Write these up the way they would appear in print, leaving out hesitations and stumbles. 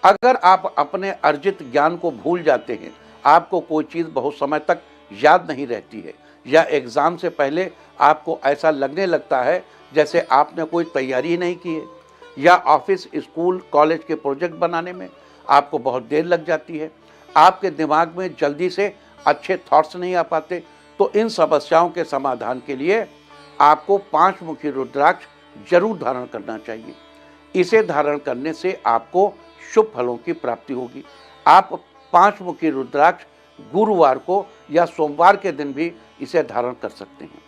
अगर आप अपने अर्जित ज्ञान को भूल जाते हैं, आपको कोई चीज़ बहुत समय तक याद नहीं रहती है, या एग्ज़ाम से पहले आपको ऐसा लगने लगता है जैसे आपने कोई तैयारी ही नहीं की है, या ऑफिस, स्कूल, कॉलेज के प्रोजेक्ट बनाने में आपको बहुत देर लग जाती है, आपके दिमाग में जल्दी से अच्छे थॉट्स नहीं आ पाते, तो इन समस्याओं के समाधान के लिए आपको 5 मुखी रुद्राक्ष जरूर धारण करना चाहिए। इसे धारण करने से आपको शुभ फलों की प्राप्ति होगी। आप 5 मुखी रुद्राक्ष गुरुवार को या सोमवार के दिन भी इसे धारण कर सकते हैं,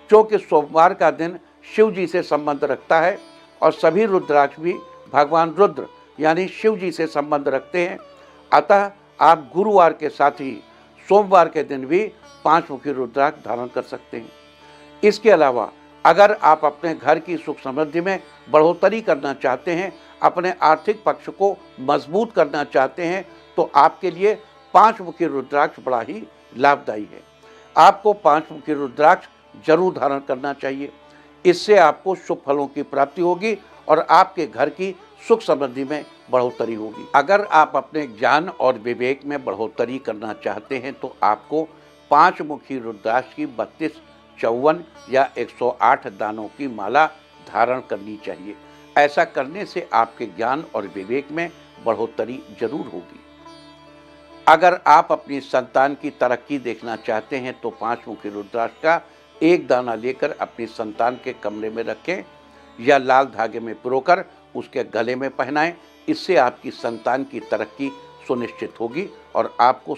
क्योंकि सोमवार का दिन शिव जी से संबंध रखता है और सभी रुद्राक्ष भी भगवान रुद्र यानी शिव जी से संबंध रखते हैं। अतः आप गुरुवार के साथ ही सोमवार के दिन भी 5 मुखी रुद्राक्ष धारण कर सकते हैं। इसके अलावा अगर आप अपने घर की सुख समृद्धि में बढ़ोतरी करना चाहते हैं, अपने आर्थिक पक्ष को मजबूत करना चाहते हैं, तो आपके लिए 5 मुखी रुद्राक्ष बड़ा ही लाभदायी है। आपको 5 मुखी रुद्राक्ष जरूर धारण करना चाहिए। इससे आपको शुभ फलों की प्राप्ति होगी और आपके घर की सुख समृद्धि में बढ़ोतरी होगी। अगर आप अपने ज्ञान और विवेक में बढ़ोतरी करना चाहते हैं, तो आपको 5 मुखी रुद्राक्ष की 32, 54 या 108 दानों की माला धारण करनी चाहिए। ऐसा करने से आपके ज्ञान और विवेक में बढ़ोतरी जरूर होगी। अगर आप अपनी संतान की तरक्की देखना चाहते हैं, तो 5 मुखी रुद्राक्ष का एक दाना लेकर अपनी संतान के कमरे में रखें या लाल धागे में पिरोकर उसके गले में पहनाएं। इससे आपकी संतान की तरक्की सुनिश्चित होगी और आपको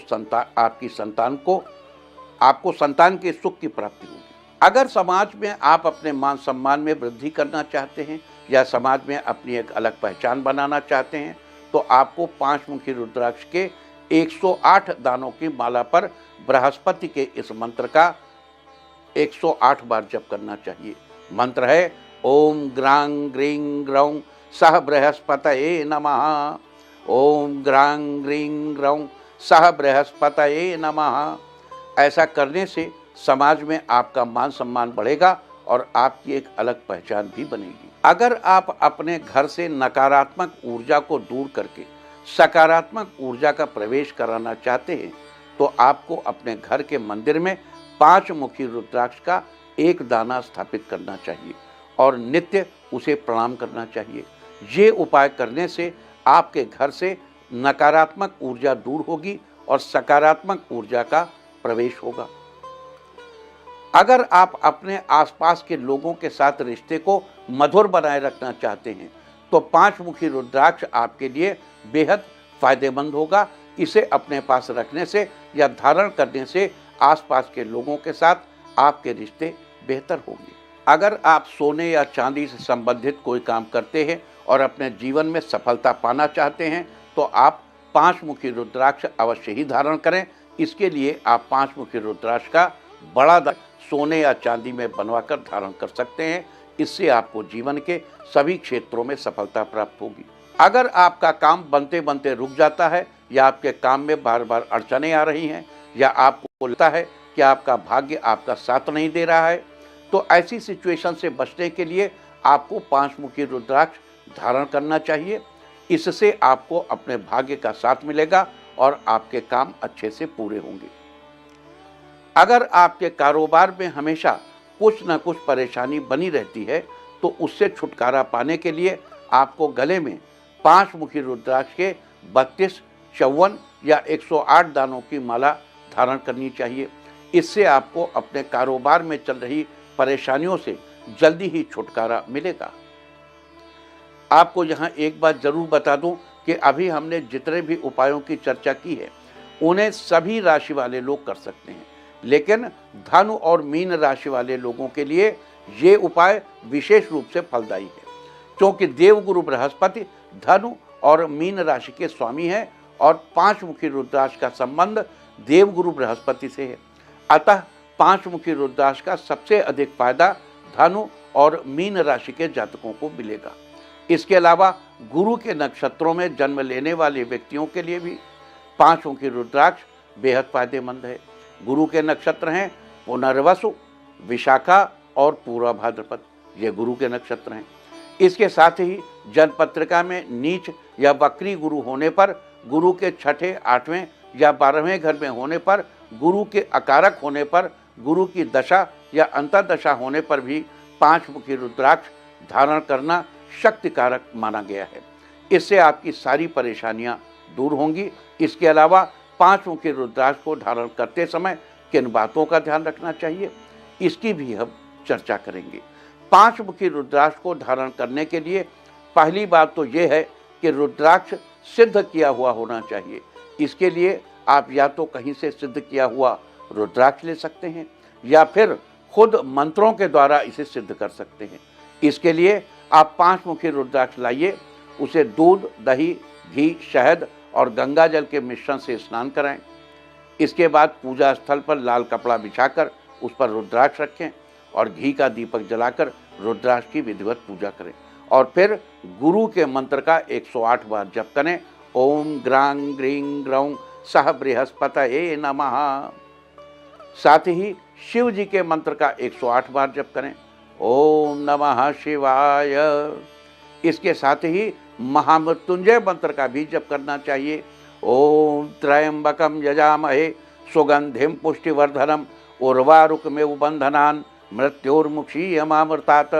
संतान के सुख की प्राप्ति होगी। अगर समाज में आप अपने मान सम्मान में वृद्धि करना चाहते हैं या समाज में अपनी एक अलग पहचान बनाना चाहते हैं, तो आपको 5 मुखी रुद्राक्ष के 108 दानों की माला पर बृहस्पति के इस मंत्र का 108 बार जप करना चाहिए। मंत्र है ओम ग्रां ग्रीं ग्रौं सह बृहस्पतये नमः। ओम ग्रां ग्रीं ग्रौं सह बृहस्पतये नमः। ऐसा करने से समाज में आपका मान सम्मान बढ़ेगा और आपकी एक अलग पहचान भी बनेगी। अगर आप अपने घर से नकारात्मक ऊर्जा को दूर करके सकारात्मक ऊर्जा का प्रवेश कराना चाहते हैं, तो आपको अपने घर के मंदिर में 5 मुखी रुद्राक्ष का एक दाना स्थापित करना चाहिए और नित्य उसे प्रणाम करना चाहिए। ये उपाय करने से आपके घर से नकारात्मक ऊर्जा दूर होगी और सकारात्मक ऊर्जा का प्रवेश होगा। अगर आप अपने आसपास के लोगों के साथ रिश्ते को मधुर बनाए रखना चाहते हैं, तो 5 मुखी रुद्राक्ष आपके लिए बेहद फायदेमंद होगा। इसे अपने पास रखने से या धारण करने से आसपास के लोगों के साथ आपके रिश्ते बेहतर होंगे। अगर आप सोने या चांदी से संबंधित कोई काम करते हैं और अपने जीवन में सफलता पाना चाहते हैं, तो आप 5 मुखी रुद्राक्ष अवश्य ही धारण करें। इसके लिए आप 5 मुखी रुद्राक्ष का बड़ा सोने या चांदी में बनवाकर धारण कर सकते हैं। इससे आपको जीवन के सभी क्षेत्रों में सफलता प्राप्त होगी। अगर आपका काम बनते बनते रुक जाता है या आपके काम में बार बार अड़चनें आ रही हैं या आपको लगता है कि आपका भाग्य आपका साथ नहीं दे रहा है, तो ऐसी सिचुएशन से बचने के लिए आपको 5 मुखी रुद्राक्ष धारण करना चाहिए। इससे आपको अपने भाग्य का साथ मिलेगा और आपके काम अच्छे से पूरे होंगे। अगर आपके कारोबार में हमेशा कुछ न कुछ परेशानी बनी रहती है, तो उससे छुटकारा पाने के लिए आपको गले में 5 मुखी रुद्राक्ष के 32, 54 या 108 दानों की माला धारण करनी चाहिए। इससे आपको अपने कारोबार में चल रही परेशानियों से जल्दी ही छुटकारा मिलेगा। आपको यहाँ एक बात जरूर बता दूं कि अभी हमने जितने भी उपायों की चर्चा की है, उन्हें सभी राशि वाले लोग कर सकते हैं, लेकिन धनु और मीन राशि वाले लोगों के लिए ये उपाय विशेष रूप से फलदायी है, क्योंकि देवगुरु बृहस्पति धनु और मीन राशि के स्वामी हैं और 5 मुखी रुद्राक्ष का संबंध देवगुरु बृहस्पति से है। अतः 5 मुखी रुद्राक्ष का सबसे अधिक फायदा धनु और मीन राशि के जातकों को मिलेगा। इसके अलावा गुरु के नक्षत्रों में जन्म लेने वाले व्यक्तियों के लिए भी 5 मुखी रुद्राक्ष बेहद फायदेमंद है। गुरु के नक्षत्र हैं पुनर्वसु, विशाखा और पूर्वा भाद्रपद। ये गुरु के नक्षत्र हैं। इसके साथ ही जन्मपत्रिका में नीच या वक्री गुरु होने पर, गुरु के छठे, आठवें या 12वें घर में होने पर, गुरु के अकारक होने पर, गुरु की दशा या अंतर्दशा होने पर भी 5 मुखी रुद्राक्ष धारण करना शक्ति कारक माना गया है। इससे आपकी सारी परेशानियां दूर होंगी। इसके अलावा 5 मुखी रुद्राक्ष को धारण करते समय किन बातों का ध्यान रखना चाहिए, इसकी भी हम चर्चा करेंगे। 5 मुखी रुद्राक्ष को धारण करने के लिए पहली बात तो ये है कि रुद्राक्ष सिद्ध किया हुआ होना चाहिए। इसके लिए आप या तो कहीं से सिद्ध किया हुआ रुद्राक्ष ले सकते हैं या फिर खुद मंत्रों के द्वारा इसे सिद्ध कर सकते हैं। इसके लिए आप 5 मुखी रुद्राक्ष लाइए, उसे दूध, दही, घी, शहद और गंगा जल के मिश्रण से स्नान कराएं। इसके बाद पूजा स्थल पर लाल कपड़ा बिछाकर उस पर रुद्राक्ष रखें और घी का दीपक जलाकर रुद्राक्ष की विधिवत पूजा करें और फिर गुरु के मंत्र का 108 बार जप करें। ओम ग्रां ग्रीं ग्रौं सह बृहस्पतये नमः। साथ ही शिव जी के मंत्र का 108 बार जप करें। ओम नमः शिवाय। इसके साथ ही महामृत्युंजय मंत्र का भी जप करना चाहिए। ओम त्र्यंबकम यजामहे सुगंधिम पुष्टिवर्धनम उर्वारुकमेव बंधनान् मृत्योर्मुक्षीयमामृतात्।